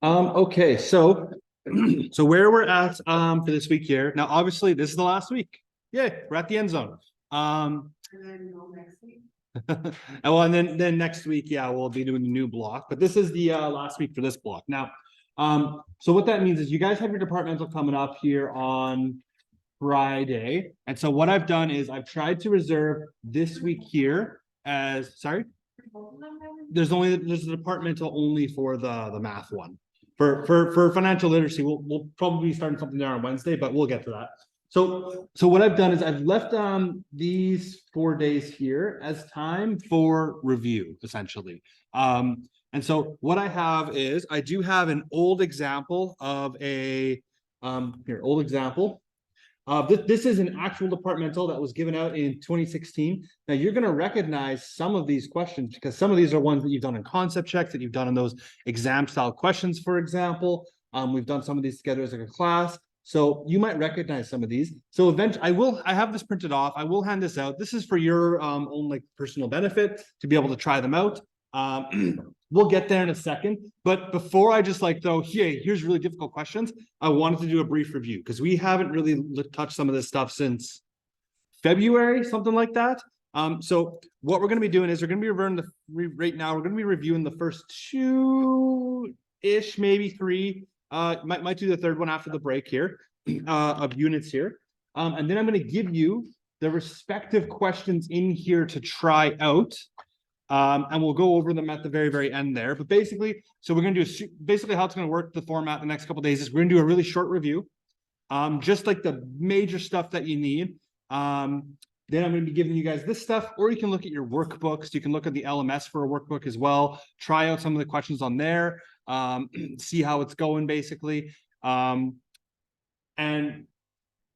Okay, so so where we're at for this week here. Now, obviously, this is the last week. Yay, we're at the end zone. And then go next week. And well, and then next week, yeah, we'll be doing a new block, but this is the last week for this block. Now, so what that means is you guys have your departmental coming up here on Friday. And so what I've done is I've tried to reserve this week here as there's a departmental only for the math one. For financial literacy, we'll probably be starting something there on Wednesday, but we'll get to that. So what I've done is I've left these 4 days here as time for review, essentially. And so what I have is I do have an old example of a old example. This is an actual departmental that was given out in 2016. Now you're going to recognize some of these questions because some of these are ones that you've done in concept checks, that you've done in those exam style questions, for example. We've done some of these together as like a class. So you might recognize some of these. So eventually I have this printed off. I will hand this out. This is for your own like personal benefit to be able to try them out. We'll get there in a second, but before I just like though, here's really difficult questions. I wanted to do a brief review because we haven't really touched some of this stuff since February, something like that. So what we're going to be doing is we're going to be reviewing right now. We're going to be reviewing the first 2-ish, maybe 3. Might do the third one after the break here of units here, and then I'm going to give you the respective questions in here to try out. And we'll go over them at the very, very end there. But basically, so we're going to do basically how it's going to work. The format the next couple of days is we're going to do a really short review, just like the major stuff that you need. Then I'm going to be giving you guys this stuff, or you can look at your workbooks. You can look at the LMS for a workbook as well. Try out some of the questions on there, see how it's going, basically. And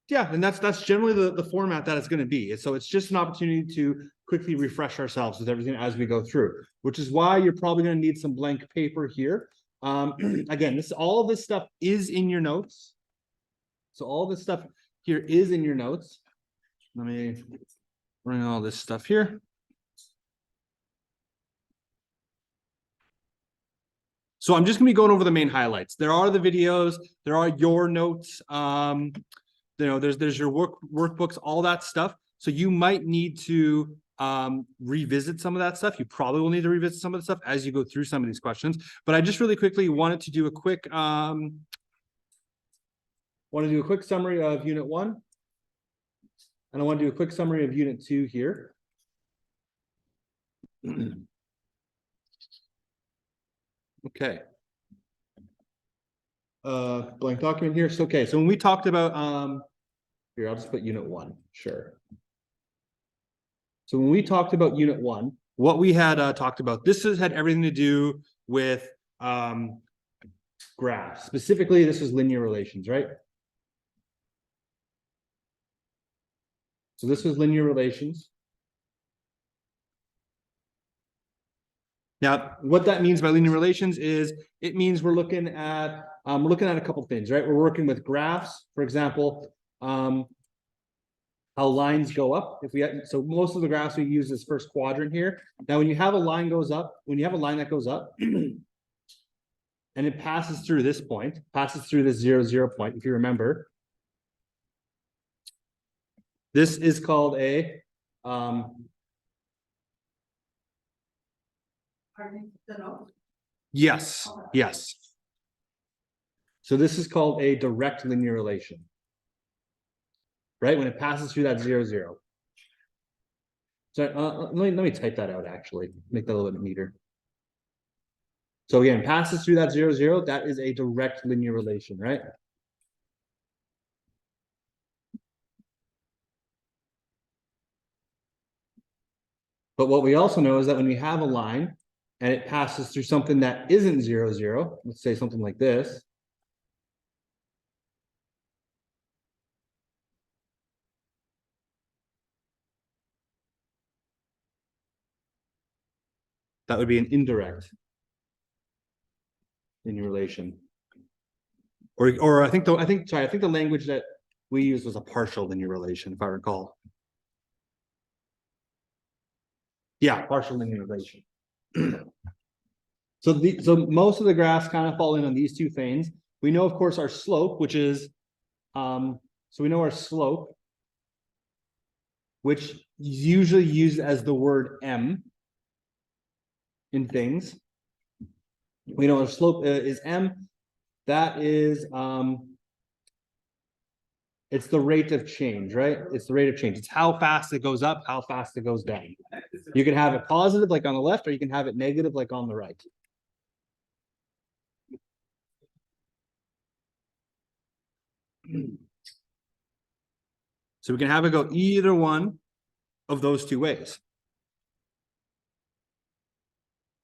yeah, and that's generally the format that it's going to be. So it's just an opportunity to quickly refresh ourselves with everything as we go through, which is why you're probably going to need some blank paper here. Again, all of this stuff is in your notes. So all this stuff here is in your notes. Let me bring all this stuff here. So I'm just going to be going over the main highlights. There are the videos, there are your notes, there's your workbooks, all that stuff. So you might need to revisit some of that stuff. You probably will need to revisit some of the stuff as you go through some of these questions. But I just really quickly wanted to do a quick summary of Unit 1. And I want to do a quick summary of Unit 2 here. Okay. Blank document here. So, okay, so when we talked about here, I'll just put Unit 1. Sure. So when we talked about Unit 1, what we had talked about, had everything to do with graphs. Specifically, this is linear relations, right? So this was linear relations. Now, what that means by linear relations is it means we're looking at a couple things, right? We're working with graphs, for example, how lines go up. So most of the graphs we use this first quadrant here. Now, when you have a line that goes up, and it passes through this point, passes through this 0, 0 point, if you remember, this is called a yes. So this is called a direct linear relation, right? When it passes through that 0, 0. So let me type that out, actually, make that a little bit neater. So again, passes through that 0, 0, that is a direct linear relation, right? But what we also know is that when we have a line and it passes through something that isn't 0, 0, let's say something like this. That would be an indirect linear relation. Or I think the language that we used was a partial linear relation, if I recall. Yeah, partial linear relation. So most of the graphs kind of fall in on these two things. We know, of course, our slope, which is, so we know our slope, which is usually used as the word M in things. We know our slope is M. That is, it's the rate of change, right? It's the rate of change. It's how fast it goes up, how fast it goes down. You can have it positive, like on the left, or you can have it negative, like on the right. So we can have it go either one of those two ways.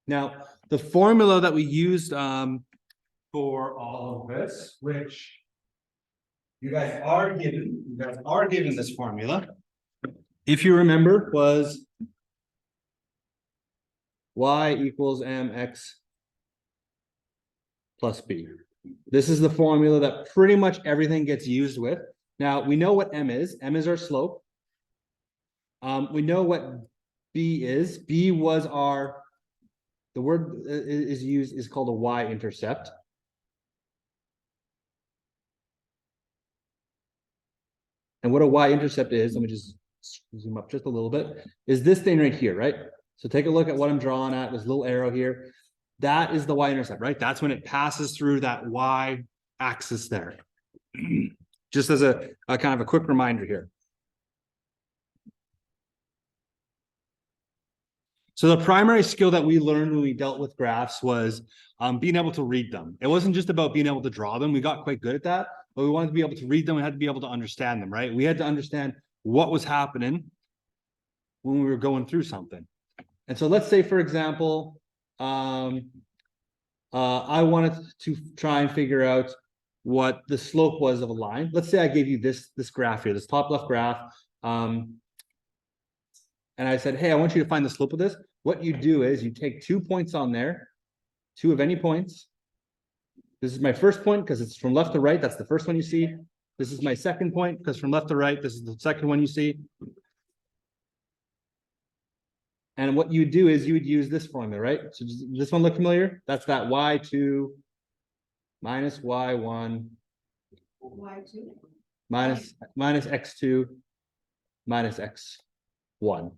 Now, the formula that we used for all of this, which you guys are given this formula, if you remember, was y equals mx plus b. This is the formula that pretty much everything gets used with. Now, we know what m is. M is our slope. We know what b is. B was our, the word is used, is called a y-intercept. And what a y-intercept is, let me just zoom up just a little bit, is this thing right here, right? So take a look at what I'm drawing at, this little arrow here. That is the y-intercept, right? That's when it passes through that y-axis there. Just as a kind of a quick reminder here. So the primary skill that we learned when we dealt with graphs was being able to read them. It wasn't just about being able to draw them. We got quite good at that, but we wanted to be able to read them. We had to be able to understand them, right? We had to understand what was happening when we were going through something. And so let's say, for example, I wanted to try and figure out what the slope was of a line. Let's say I gave you this graph here, this top left graph. And I said, hey, I want you to find the slope of this. What you do is you take 2 points on there, 2 of any points. This is my first point because it's from left to right. That's the first one you see. This is my second point because from left to right, this is the second one you see. And what you do is you would use this formula, right? So does this one look familiar? That's that y2 minus y1 Y2. minus x2 minus x1.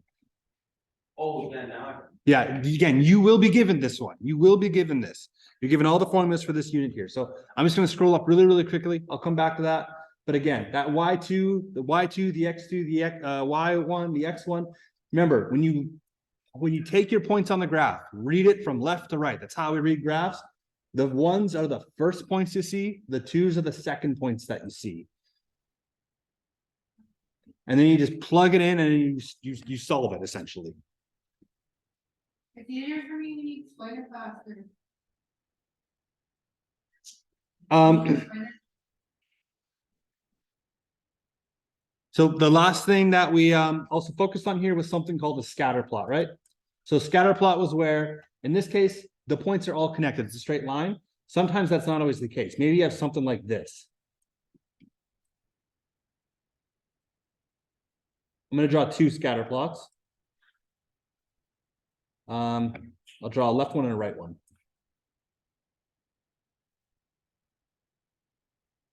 Oh, yeah, now. Yeah, again, you will be given this one. You will be given this. You're given all the formulas for this unit here. So I'm just going to scroll up really, really quickly. I'll come back to that. But again, that y2, the y2, the x2, the y1, the x1. Remember, when you take your points on the graph, read it from left to right. That's how we read graphs. The ones are the first points you see. The twos are the second points that you see. And then you just plug it in and you solve it essentially. It's easier for me when you explain it faster. So the last thing that we also focused on here was something called a scatter plot, right? So scatter plot was where, in this case, the points are all connected. It's a straight line. Sometimes that's not always the case. Maybe you have something like this. I'm going to draw 2 scatter plots. I'll draw a left one and a right one.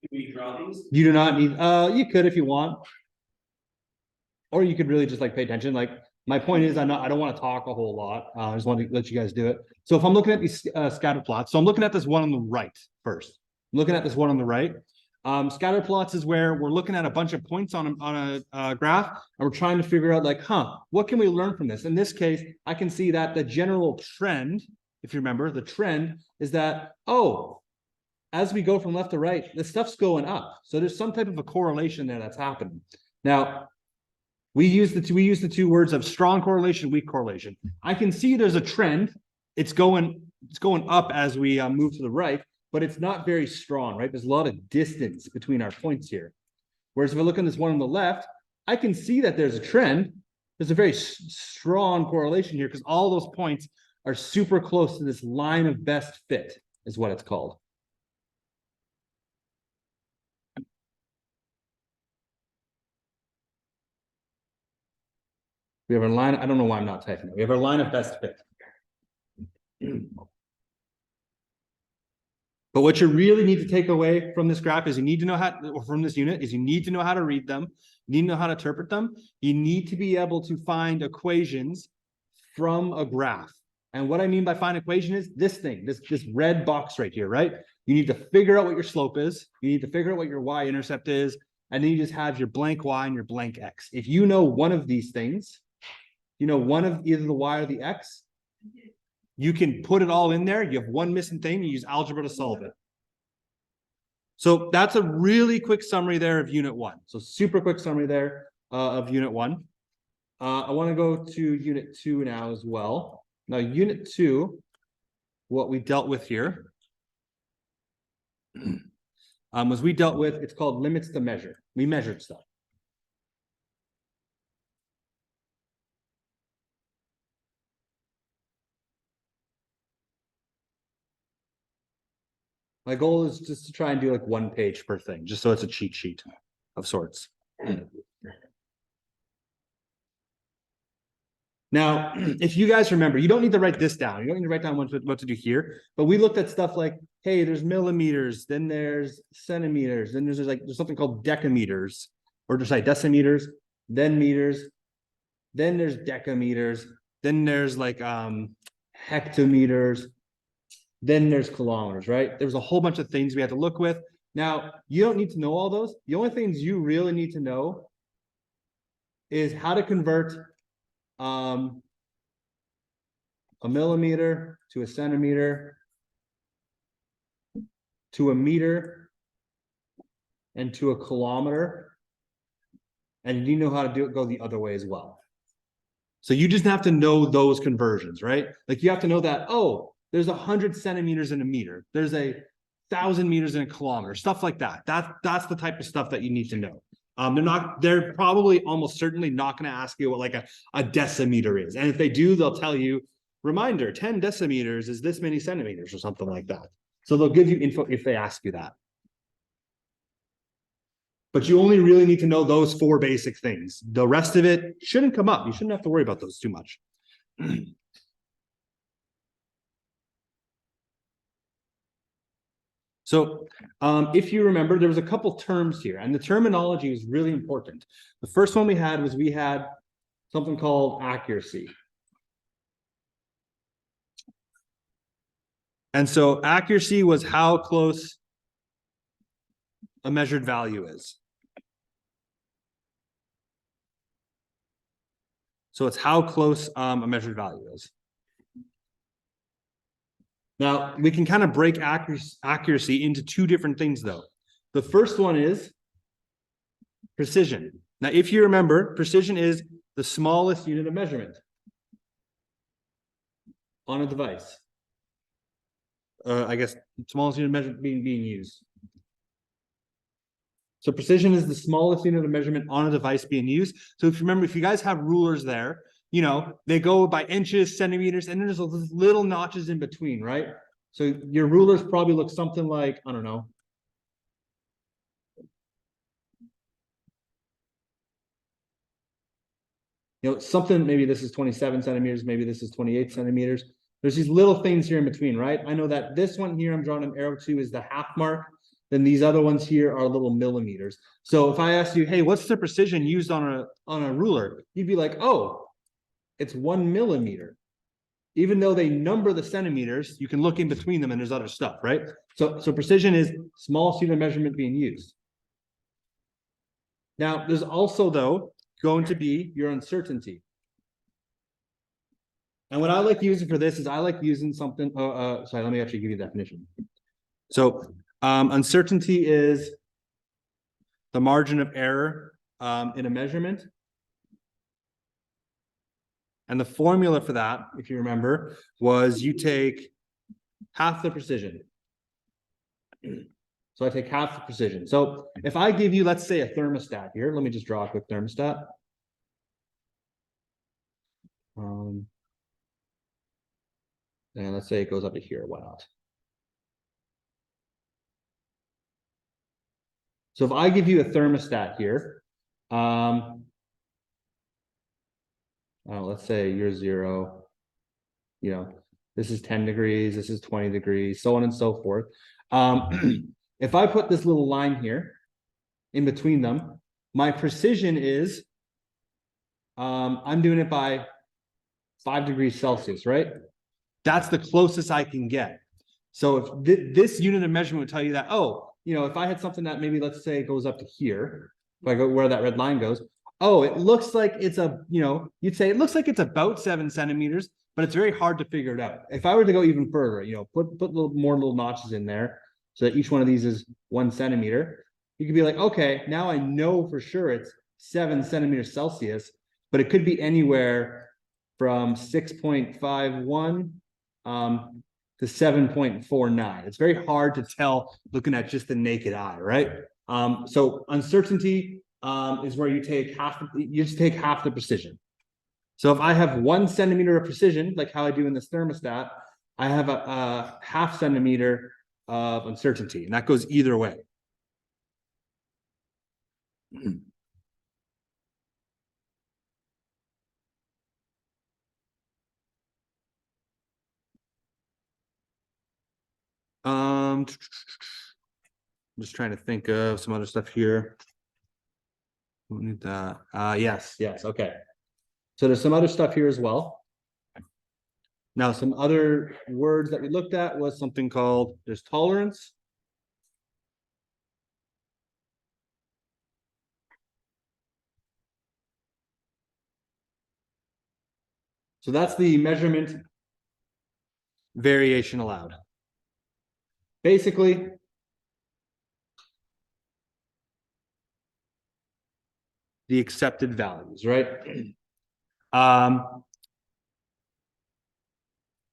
Do we draw these? You do not need, you could if you want. Or you could really just like pay attention. Like my point is I don't want to talk a whole lot. I just want to let you guys do it. So if I'm looking at these scatter plots, so I'm looking at this one on the right first. I'm looking at this one on the right. Scatter plots is where we're looking at a bunch of points on a graph, and we're trying to figure out like, what can we learn from this? In this case, I can see that the general trend, if you remember, the trend is that, as we go from left to right, the stuff's going up. So there's some type of a correlation there that's happening. Now, we use the two words of strong correlation, weak correlation. I can see there's a trend. It's going up as we move to the right, but it's not very strong, right? There's a lot of distance between our points here. Whereas if I look at this one on the left, I can see that there's a trend. There's a very strong correlation here because all those points are super close to this line of best fit, is what it's called. We have a line, I don't know why I'm not typing it. We have our line of best fit. But what you really need to take away from this graph is you need to know how, or from this unit, is you need to know how to read them. You need to know how to interpret them. You need to be able to find equations from a graph. And what I mean by find equation is this thing, this red box right here, right? You need to figure out what your slope is. You need to figure out what your y-intercept is. And then you just have your blank y and your blank x. If you know one of these things, you know one of either the y or the x, you can put it all in there. You have one missing thing. You use algebra to solve it. So that's a really quick summary there of unit 1. So super quick summary there of unit 1. I want to go to unit 2 now as well. Now unit 2, what we dealt with here was we dealt with, it's called limits to measure. We measured stuff. My goal is just to try and do like 1 page per thing, just so it's a cheat sheet of sorts. Now, if you guys remember, you don't need to write this down. You don't need to write down what to do here. But we looked at stuff like, hey, there's millimeters, then there's centimeters, then there's something called decameters, or just like decimeters, then meters, then there's decameters, then there's like hectometers, then there's kilometers, right? There's a whole bunch of things we have to look with. Now, you don't need to know all those. The only things you really need to know is how to convert a millimeter to a centimeter to a meter and to a kilometer. And you know how to do it, go the other way as well. So you just have to know those conversions, right? Like you have to know that, oh, there's 100 centimeters in a meter. There's 1,000 meters in a kilometer, stuff like that. That's the type of stuff that you need to know. They're probably almost certainly not going to ask you what like a decimeter is. And if they do, they'll tell you, reminder, 10 decimeters is this many centimeters or something like that. So they'll give you info if they ask you that. But you only really need to know those 4 basic things. The rest of it shouldn't come up. You shouldn't have to worry about those too much. So if you remember, there was a couple terms here, and the terminology is really important. The first one we had something called accuracy. And so accuracy was how close a measured value is. So it's how close a measured value is. Now, we can kind of break accuracy into 2 different things, though. The first one is precision. Now, if you remember, precision is the smallest unit of measurement on a device. I guess smallest unit of measurement being used. So precision is the smallest unit of measurement on a device being used. So if you remember, if you guys have rulers there, you know, they go by inches, centimeters, and there's little notches in between, right? So your rulers probably look something like, I don't know. You know, something, maybe this is 27 centimeters, maybe this is 28 centimeters. There's these little things here in between, right? I know that this one here I'm drawing an arrow to is the half mark. Then these other ones here are little millimeters. So if I asked you, hey, what's the precision used on a ruler? You'd be like, oh, it's 1 millimeter. Even though they number the centimeters, you can look in between them and there's other stuff, right? So precision is smallest unit of measurement being used. Now, there's also, though, going to be your uncertainty. And what I like using for this is I like using something, sorry, let me actually give you the definition. So uncertainty is the margin of error in a measurement. And the formula for that, if you remember, was you take half the precision. So I take half the precision. So if I give you, let's say, a thermostat here, let me just draw a quick thermostat. And let's say it goes up to here, why not? So if I give you a thermostat here, let's say you're 0, you know, This is 10 degrees, this is 20 degrees, so on and so forth. If I put this little line here in between them, my precision is, I'm doing it by 5 degrees Celsius, right? That's the closest I can get. So if this unit of measurement would tell you that, oh, if I had something that maybe, let's say, goes up to here, if I go where that red line goes, oh, it looks like it's you'd say it looks like it's about 7 centimeters, but it's very hard to figure it out. If I were to go even further, put little notches in there so that each one of these is 1 centimeter, you could be like, okay, now I know for sure it's 7 centimeters Celsius, but it could be anywhere from 6.51 to 7.49. It's very hard to tell looking at just the naked eye, right? So uncertainty is where you just take half the precision. So if I have 1 centimeter of precision, like how I do in this thermostat, I have a half centimeter of uncertainty, and that goes either way. I'm just trying to think of some other stuff here. Don't need that. Yes, okay. So there's some other stuff here as well. Now, some other words that we looked at was something called, there's tolerance. So that's the measurement variation allowed. Basically, the accepted values, right?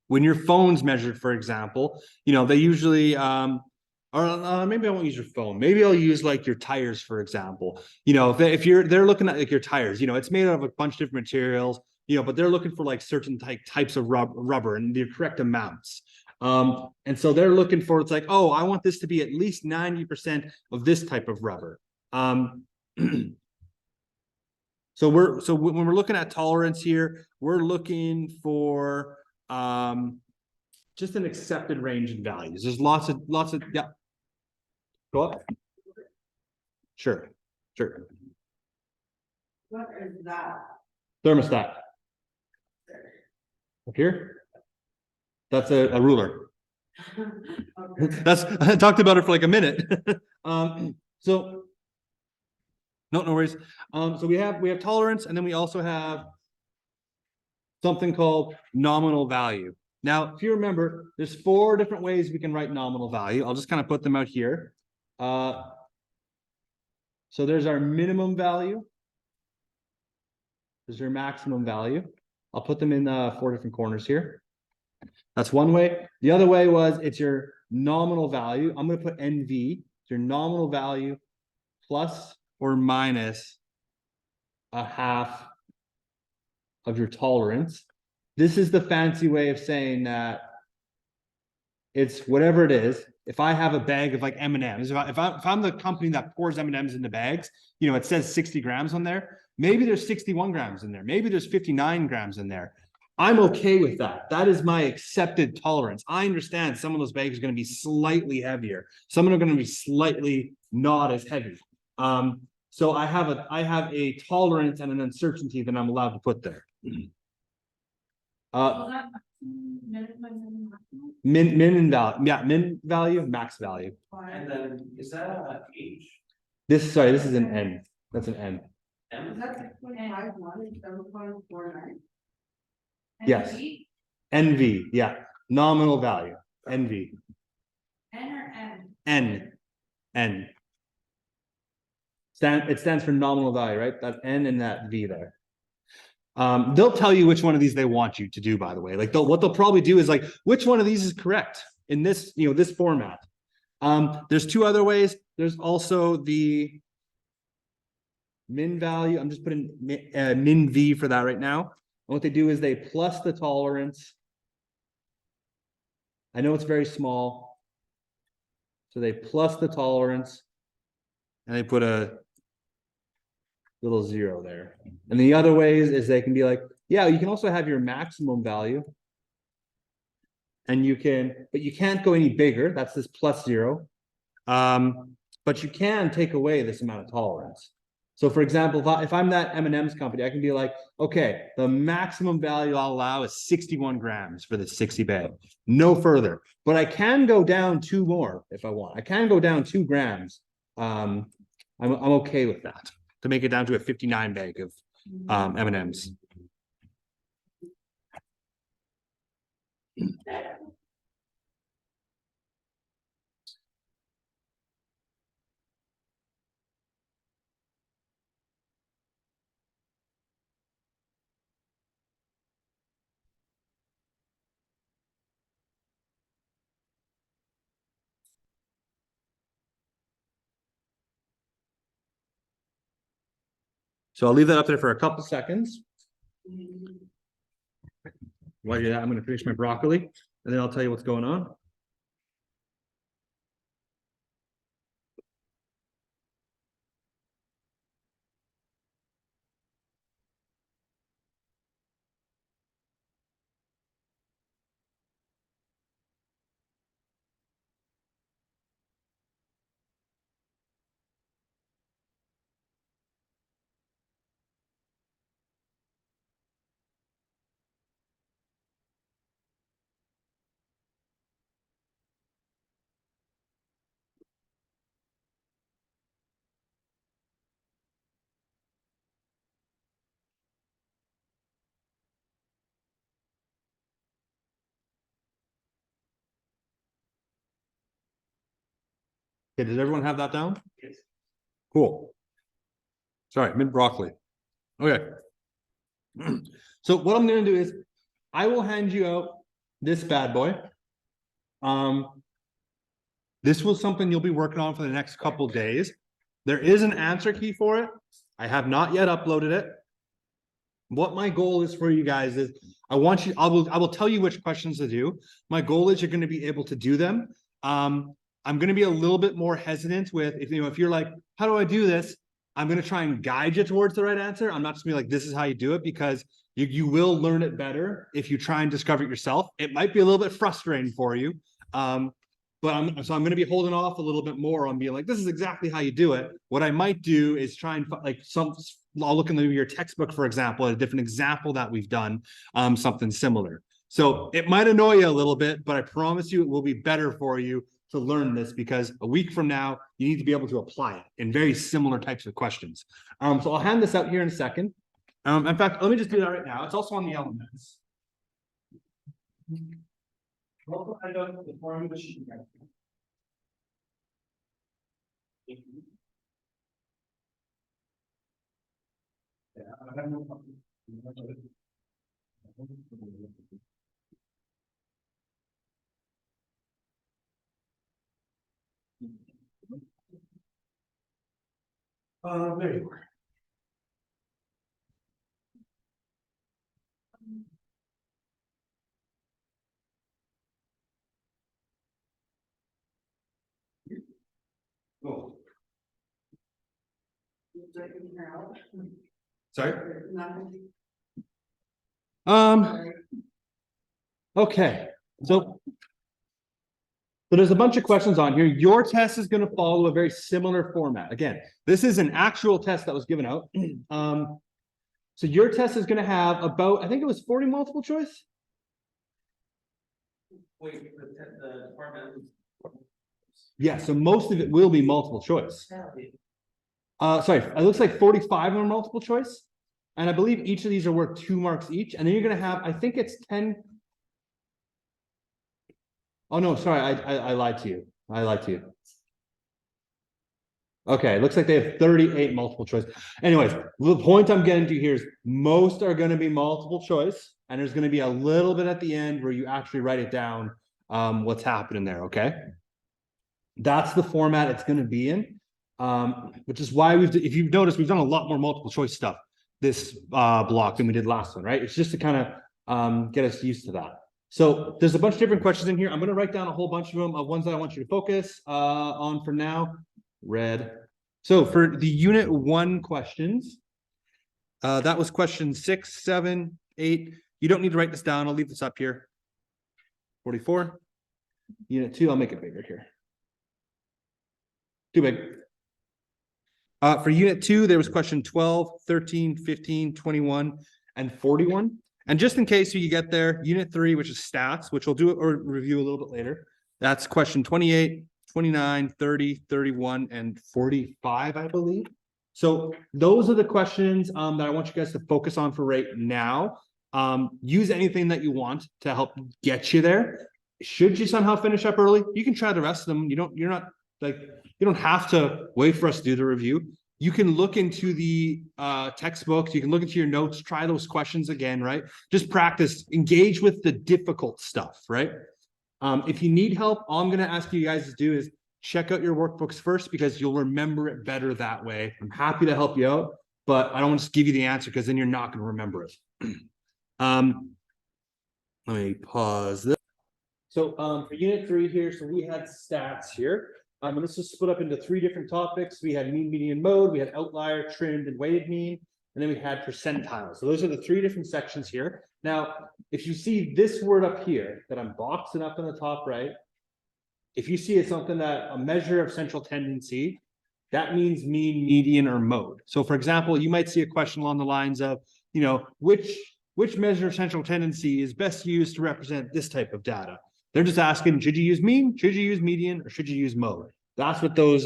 When your phone's measured, for example, they usually, or maybe I won't use your phone. Maybe I'll use like your tires, for example. If they're looking at like your tires, it's made out of a bunch of different materials, but they're looking for like certain types of rubber and the correct amounts. And so they're looking for, it's like, oh, I want this to be at least 90% of this type of rubber. So when we're looking at tolerance here, we're looking for just an accepted range in values. There's lots of yeah. Go up. Sure. What is that? Thermostat. Up here. That's a ruler. Okay. I talked about it for like a minute. So no worries. So we have tolerance, and then we also have something called nominal value. Now, if you remember, there's 4 different ways we can write nominal value. I'll just kind of put them out here. So there's our minimum value. There's your maximum value. I'll put them in 4 different corners here. That's one way. The other way was it's your nominal value. I'm going to put NV. It's your nominal value plus or minus a half of your tolerance. This is the fancy way of saying that it's whatever it is. If I have a bag of like M&Ms, if I'm the company that pours M&Ms into bags, it says 60 grams on there. Maybe there's 61 grams in there. Maybe there's 59 grams in there. I'm okay with that. That is my accepted tolerance. I understand some of those bags are going to be slightly heavier. Some are going to be slightly not as heavy. So I have a tolerance and an uncertainty that I'm allowed to put there. Min and value, min value, max value. And then, is that a H? This is an N. That's an N. Is that 6.51 and 7.49? Yes. NV, yeah. Nominal value. NV. N or N? N. It stands for nominal value, right? That N and that V there. They'll tell you which one of these they want you to do, by the way. Like what they'll probably do is like, which one of these is correct in this, this format. There's 2 other ways. There's also the min value. I'm just putting min V for that right now. And what they do is they plus the tolerance. I know it's very small. So they plus the tolerance and they put a little 0 there. And the other ways is they can be like, yeah, you can also have your maximum value. And you can, but you can't go any bigger. That's this plus 0. But you can take away this amount of tolerance. So for example, if I'm that M&M's company, I can be like, okay, the maximum value I'll allow is 61 grams for the 60 bag, no further. But I can go down 2 more if I want. I can go down 2 grams. I'm okay with that to make it down to a 59 bag of M&M's. So I'll leave that up there for a couple seconds. While you're that, I'm going to finish my broccoli, and then I'll tell you what's going on. Okay, does everyone have that down? Yes. Cool. Sorry, mint broccoli. Okay. So what I'm going to do is I will hand you out this bad boy. This was something you'll be working on for the next couple days. There is an answer key for it. I have not yet uploaded it. What my goal is for you guys is I will tell you which questions to do. My goal is you're going to be able to do them. I'm going to be a little bit more hesitant with if you're like, how do I do this? I'm going to try and guide you towards the right answer. I'm not just gonna be like, this is how you do it, because you will learn it better if you try and discover it yourself. It might be a little bit frustrating for you. But I'm going to be holding off a little bit more on being like, this is exactly how you do it. What I might do is try and I'll look in your textbook, for example, at a different example that we've done, something similar. So it might annoy you a little bit, but I promise you it will be better for you to learn this, because a week from now, you need to be able to apply it in very similar types of questions. So I'll hand this out here in a second. In fact, let me just do that right now. It's also on the elements. Well, I got the formula sheet. Yeah, I have no problem. There you are. Oh. Sorry? Okay, so there's a bunch of questions on here. Your test is going to follow a very similar format. Again, this is an actual test that was given out. So your test is going to have about, I think it was 40 multiple choice. Wait, the department. Yeah, so most of it will be multiple choice. Sorry, it looks like 45 are multiple choice. And I believe each of these are worth 2 marks each. And then you're going to have, I think it's 10. Oh, no, sorry, I lied to you. I lied to you. Okay, it looks like they have 38 multiple choice. Anyways, the point I'm getting to here is most are going to be multiple choice, and there's going to be a little bit at the end where you actually write it down, what's happening there, okay? That's the format it's going to be in, which is why if you've noticed, we've done a lot more multiple choice stuff this block than we did last one, right? It's just to kind of get us used to that. So there's a bunch of different questions in here. I'm going to write down a whole bunch of them, of ones that I want you to focus on for now. Red. So for the unit 1 questions, that was question 6, 7, 8. You don't need to write this down. I'll leave this up here. 44. Unit 2, I'll make it bigger here. Too big. For unit 2, there was question 12, 13, 15, 21, and 41. And just in case you get there, unit 3, which is stats, which we'll do or review a little bit later. That's question 28, 29, 30, 31, and 45, I believe. So those are the questions that I want you guys to focus on for right now. Use anything that you want to help get you there. Should you somehow finish up early, you can try the rest of them. You don't have to wait for us to do the review. You can look into the textbooks, you can look into your notes, try those questions again, right? Just practice, engage with the difficult stuff, right? If you need help, all I'm gonna ask you guys to do is check out your workbooks first because you'll remember it better that way. I'm happy to help you out, but I don't want to just give you the answer because then you're not gonna remember it. Let me pause this. So for unit 3 here, so we had stats here. And this is split up into 3 different topics. We had mean, median, mode, we had outlier, trimmed, and weighted mean, and then we had percentile. So those are the 3 different sections here. Now, if you see this word up here that I'm boxing up in the top right, if you see it's something that a measure of central tendency, that means mean, median, or mode. So for example, you might see a question along the lines of, you know, which measure of central tendency is best used to represent this type of data? They're just asking, should you use mean, should you use median, or should you use mode? That's what those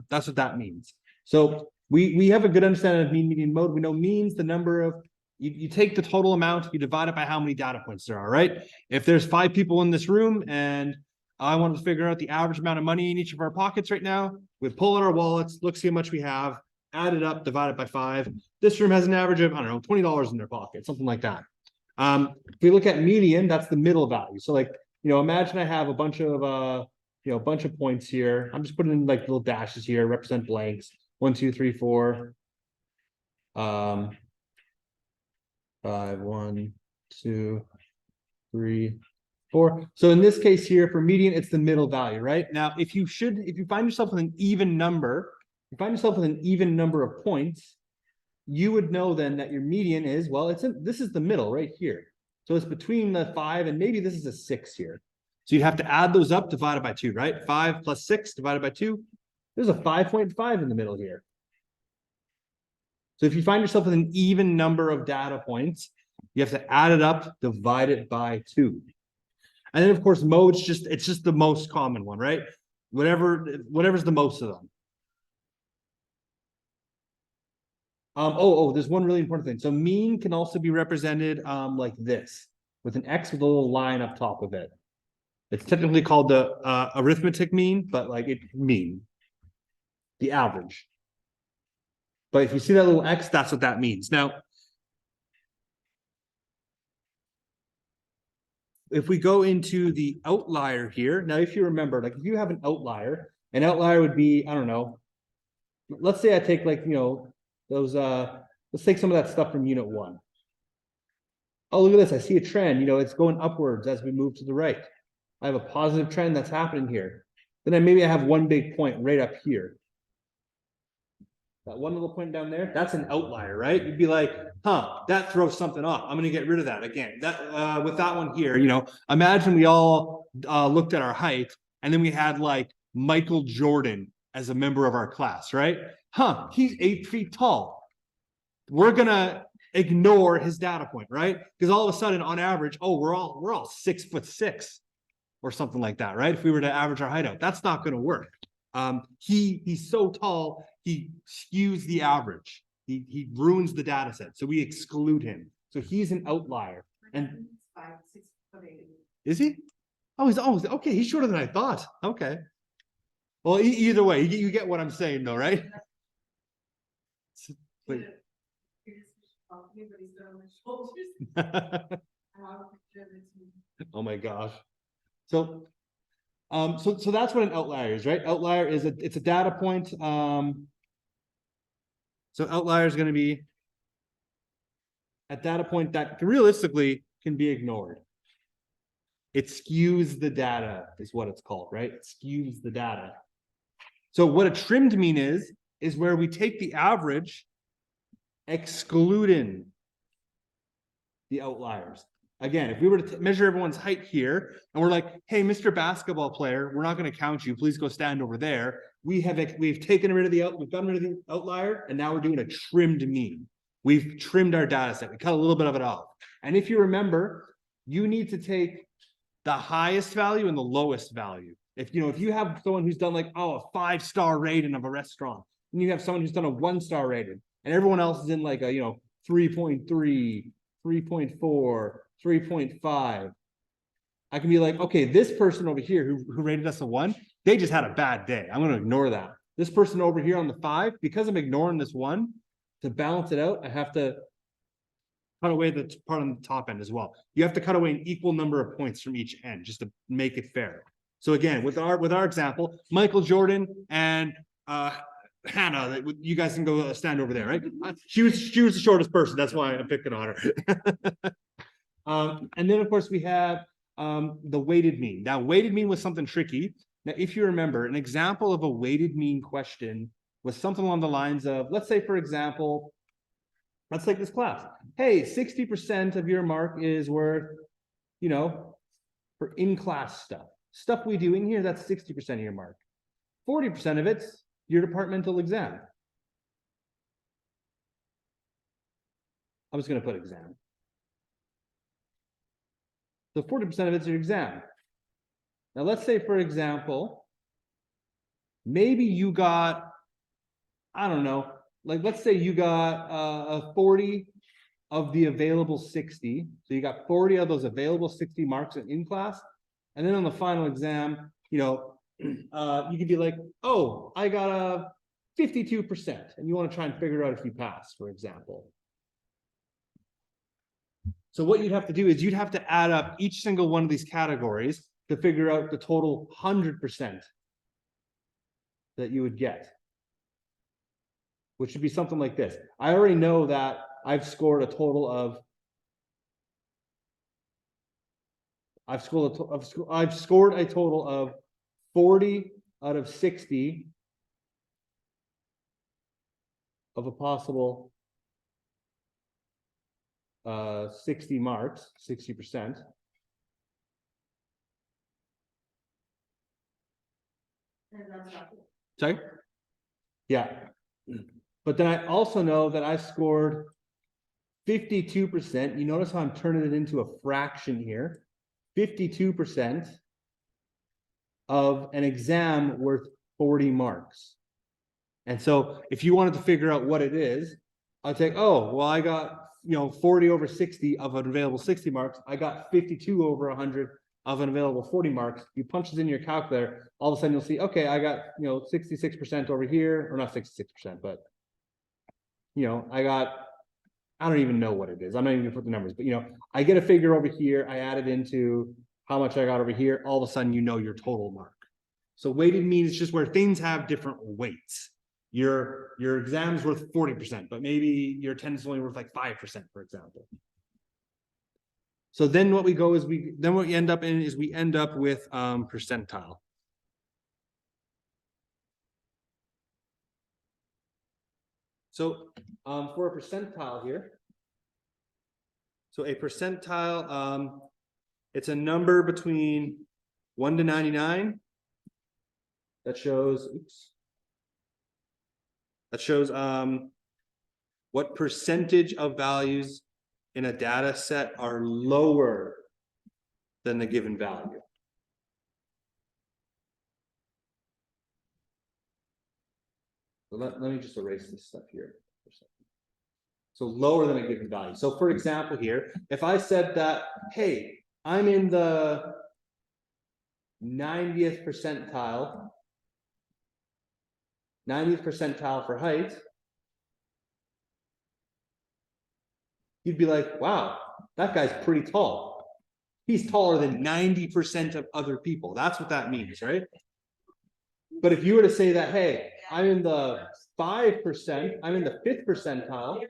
that's what that means. So we have a good understanding of mean, median, mode. We know means the number of you take the total amount, you divide it by how many data points there are, right? If there's 5 people in this room and I wanted to figure out the average amount of money in each of our pockets right now, we pull out our wallets, look, see how much we have, add it up, divide it by 5. This room has an average of, I don't know, $20 in their pocket, something like that. If we look at median, that's the middle value. So like, you know, imagine I have a bunch of a bunch of points here. I'm just putting in like little dashes here, represent blanks. 1, 2, 3, 4. 5, 1, 2, 3, 4. So in this case here, for median, it's the middle value, right? Now, if you find yourself with an even number, of points, you would know then that your median is, well, this is the middle right here. So it's between the 5 and maybe this is a 6 here. So you'd have to add those up, divided by 2, right? 5 plus 6 divided by 2. There's a 5.5 in the middle here. So if you find yourself with an even number of data points, you have to add it up, divide it by 2. And then of course, mode's it's just the most common one, right? Whatever's the most of them. There's one really important thing. So mean can also be represented like this, with an X with a little line up top of it. It's technically called the arithmetic mean, but like it mean the average. But if you see that little X, that's what that means. Now, if we go into the outlier here, now if you remember, like if you have an outlier would be, I don't know, let's say I take like, you know, those let's take some of that stuff from unit 1. Oh, look at this, I see a trend, you know, it's going upwards as we move to the right. I have a positive trend that's happening here. Then maybe I have one big point right up here. That one little point down there, that's an outlier, right? You'd be like, huh, that throws something off. I'm gonna get rid of that again. That with that one here, you know, imagine we all looked at our height and then we had like Michael Jordan as a member of our class, right? Huh, he's 8 feet tall. We're gonna ignore his data point, right? Because all of a sudden, on average, oh, we're all 6'6" or something like that, right? If we were to average our height out, that's not gonna work. He's so tall, he skews the average. He ruins the data set. So we exclude him. So he's an outlier. And 5, 6 foot 8. is he? Oh, he's okay. He's shorter than I thought. Okay. Well, either way, you get what I'm saying though, right? Wait. Oh my gosh. So that's what an outlier is, right? Outlier is it's a data point. So outlier is going to be a data point that realistically can be ignored. It skews the data is what it's called, right? It skews the data. So what a trimmed mean is where we take the average excluding the outliers. Again, if we were to measure everyone's height here and we're like, hey, Mr. Basketball player, we're not going to count you. Please go stand over there. We've taken rid of we've gotten rid of the outlier, and now we're doing a trimmed mean. We've trimmed our data set. We cut a little bit of it off. And if you remember, you need to take the highest value and the lowest value. If you have someone who's done like, a 5-star rating of a restaurant, and you have someone who's done a 1-star rating, and everyone else is in like a 3.3, 3.4, 3.5. I can be like, okay, this person over here who rated us a 1, they just had a bad day. I'm going to ignore that. This person over here on the 5, because I'm ignoring this 1, to balance it out, I have to cut away the part on the top end as well. You have to cut away an equal number of points from each end just to make it fair. So again, with our example, Michael Jordan and Hannah, you guys can go stand over there, right? She was the shortest person. That's why I'm picking on her. And then of course we have the weighted mean. Now, weighted mean was something tricky. Now, if you remember, an example of a weighted mean question was something along the lines of, let's say, for example, let's take this class. Hey, 60% of your mark is worth, for in-class stuff we do in here, that's 60% of your mark. 40% of it's your departmental exam. I was going to put exam. So 40% of it's your exam. Now, let's say, for example, maybe you got, I don't know, like let's say you got a 40 of the available 60. So you got 40 of those available 60 marks in class. And then on the final exam, you could be like, oh, I got a 52%. And you want to try and figure out if you pass, for example. So what you'd have to do is you'd have to add up each single one of these categories to figure out the total 100% that you would get, which would be something like this. I already know that I've scored a total of 40 out of 60 of a possible 60 marks, 60%. Sorry? Yeah. But then I also know that I scored 52%. You notice how I'm turning it into a fraction here. 52% of an exam worth 40 marks. And so if you wanted to figure out what it is, I'd say, oh, well, I got 40 over 60 of an available 60 marks. I got 52 over 100 of an available 40 marks. You punch this in your calculator, all of a sudden you'll see, okay, I got 66% over here, or not 66%, but I don't even know what it is. I'm not even gonna put the numbers, but I get a figure over here, I add it into how much I got over here, all of a sudden your total mark. So weighted mean is just where things have different weights. Your exam's worth 40%, but maybe your attendance is only worth like 5%, for example. So then what we end up with percentile. So for a percentile here, so a percentile, it's a number between 1 to 99 that shows, what percentage of values in a data set are lower than the given value. So let me just erase this stuff here for a second. So lower than a given value. So for example here, if I said that, hey, I'm in the 90th percentile for height, you'd be like, wow, that guy's pretty tall. He's taller than 90% of other people. That's what that means, right? But if you were to say that, hey, I'm in the 5%, I'm in the 5th percentile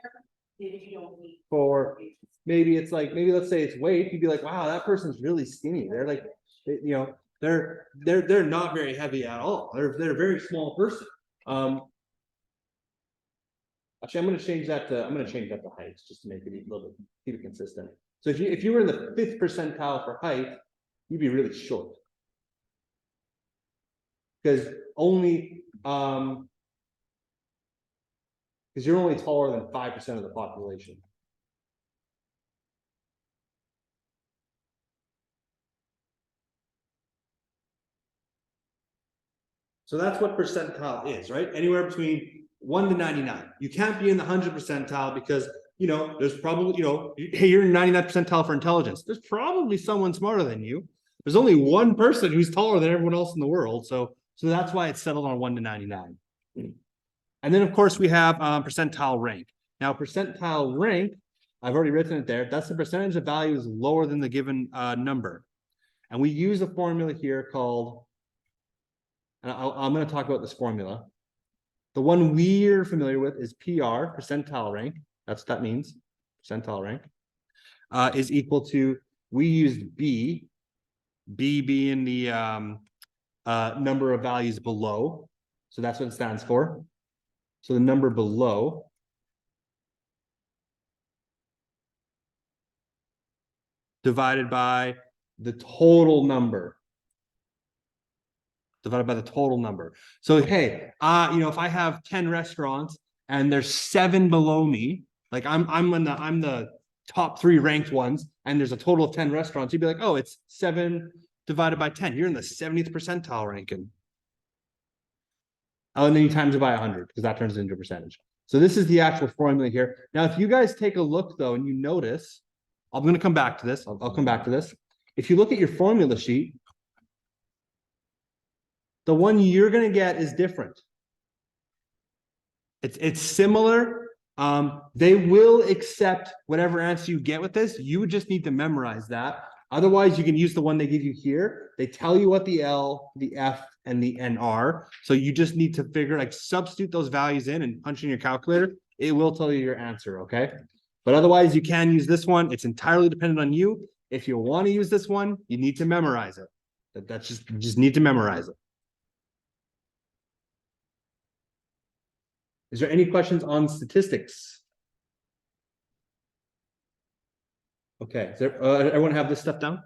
for maybe let's say it's weight, you'd be like, wow, that person's really skinny. They're like, they're not very heavy at all. They're a very small person. Actually, I'm going to change that to heights just to make it a little bit, keep it consistent. So if you were in the 5th percentile for height, you'd be really short. Because only, because you're only taller than 5% of the population. So that's what percentile is, right? Anywhere between 1 to 99. You can't be in the 100 percentile because, you know, there's probably, you know, hey, you're in 99th percentile for intelligence. There's probably someone smarter than you. There's only one person who's taller than everyone else in the world. So that's why it's settled on 1 to 99. And then, of course, we have percentile rank. Now, percentile rank, I've already written it there. That's the percentage of values lower than the given number. And we use a formula here called, and I'm going to talk about this formula. The one we're familiar with is PR, percentile rank. That's what that means, percentile rank, is equal to, we used B being the number of values below. So that's what it stands for. So the number below divided by the total number. Divided by the total number. So, hey, you know, if I have 10 restaurants and there's 7 below me, like I'm the top 3 ranked ones, and there's a total of 10 restaurants, you'd be like, oh, it's 7 divided by 10. You're in the 70th percentile ranking. Oh, and then you times it by 100 because that turns into a percentage. So this is the actual formula here. Now, if you guys take a look though, and you notice, I'm going to come back to this. I'll come back to this. If you look at your formula sheet, the one you're going to get is different. It's similar. They will accept whatever answer you get with this. You would just need to memorize that. Otherwise, you can use the one they give you here. They tell you what the L, the F, and the N are. So you just need to figure, like, substitute those values in and punch in your calculator. It will tell you your answer, okay? But otherwise, you can use this one. It's entirely dependent on you. If you want to use this one, you need to memorize it. That's just, you just need to memorize it. Is there any questions on statistics? Okay, is there, everyone have this stuff down?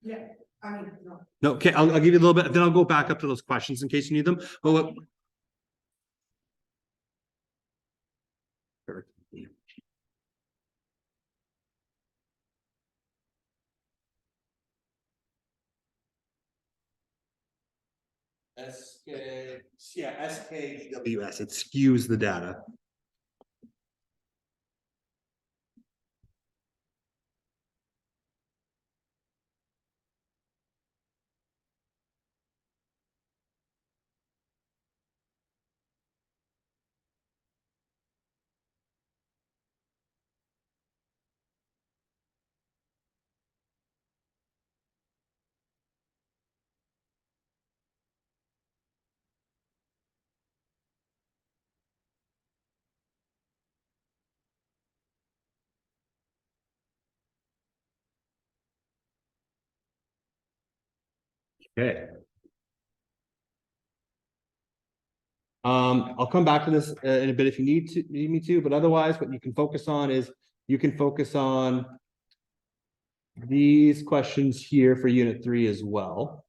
Yeah, I mean, no. No, okay, I'll give you a little bit, then I'll go back up to those questions in case you need them. But what? SKWS, it skews the data. Okay. I'll come back to this in a bit if you need me to, but otherwise what you can focus on is you can focus on these questions here for unit 3 as well.